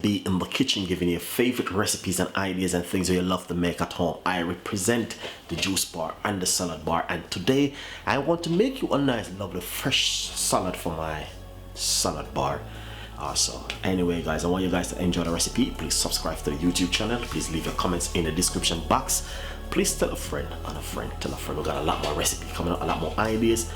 Be in the kitchen giving you favorite recipes and ideas and things that you love to make at home. I represent the juice bar and the salad bar, and today I want to make you a nice lovely fresh salad for my salad bar. So anyway guys, I want you guys to enjoy the recipe. Please subscribe to the YouTube channel. Please leave your comments in the description box. Please tell a friend and a friend tell a friend. We got a lot more recipe coming up, a lot more ideas,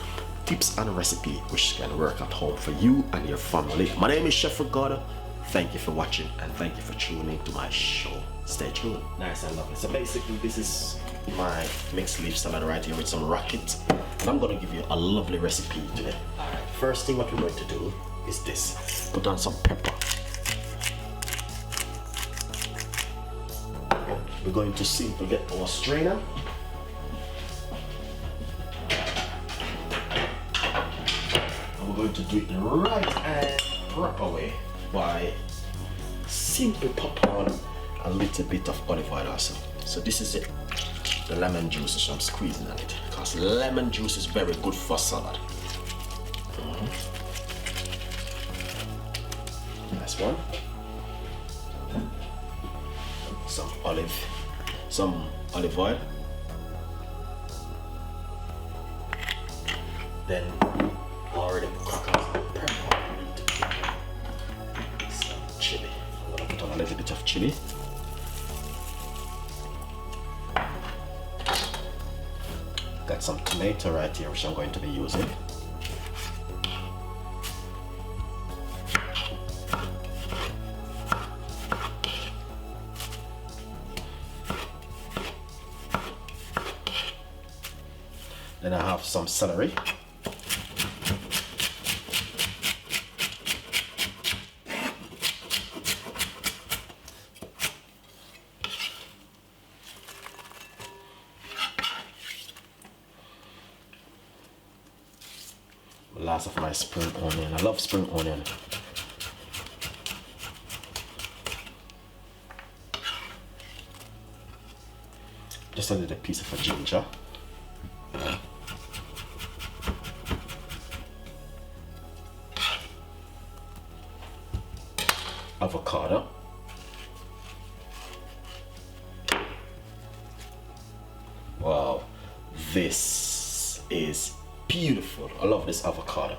tips and recipe which can work at home for you and your family. My name is Chef Ricardo. Thank you for watching and thank you for tuning to my show. Stay tuned. Nice and lovely. So basically this is my mixed leaf salad right here with some rocket, and I'm going to give you a lovely recipe today. Alright, first thing what we're going to do is this. Put on some pepper. We're going to simply get our strainer. And we're going to do it right and proper way by simply pop on a little bit of olive oil also. So this is it, the lemon juice, so I'm squeezing on it because lemon juice is very good for salad. Nice one. Some olive oil. Then already crack out some pepper. Some chili. I'm gonna put on a little bit of chili. Got some tomato right here which I'm going to be using. Then I have some celery. Last of my spring onion. I love spring onion. Just a little piece of ginger. Avocado. Wow, this is beautiful. I love this avocado.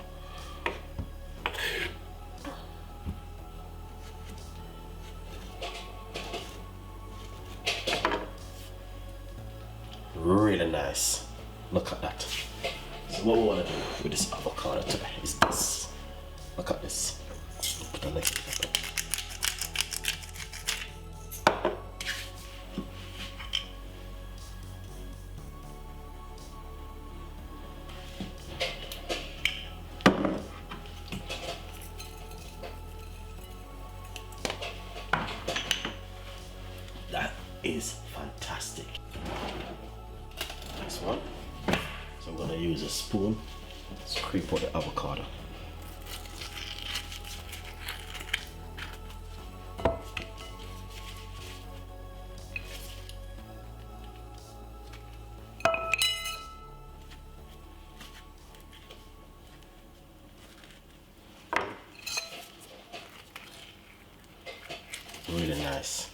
Really nice. Look at that. So what we want to do with this avocado today is this. Look at this. Put a little bit of it. That is fantastic. Next one. So I'm gonna use a spoon to scrape out the avocado. Really nice.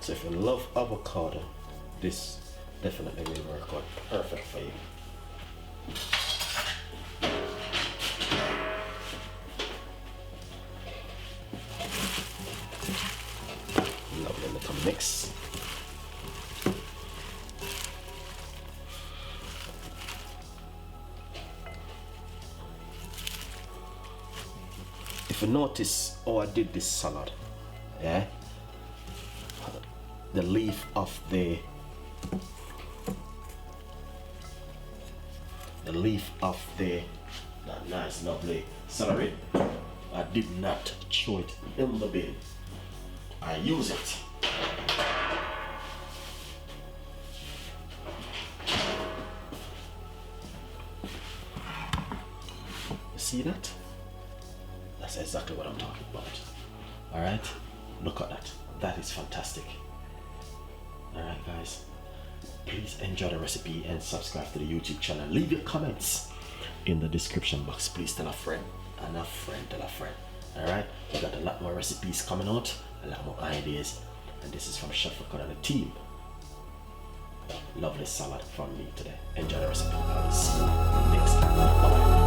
So if you love avocado, this definitely will work out perfect for you. Lovely little mix. If you notice how I did this salad, yeah, the leaf of that nice lovely celery, I did not throw it in the bin. I use it. You see that? That's exactly what I'm talking about. Alright? Look at that. That is fantastic. Alright guys. Please enjoy the recipe and subscribe to the YouTube channel. Leave your comments in the description box. Please tell a friend and a friend tell a friend. Alright, we got a lot more recipes coming out, a lot more ideas, and this is from Chef Ricardo and the team. Lovely salad from me today. Enjoy the recipe, guys. Next time. Bye-bye.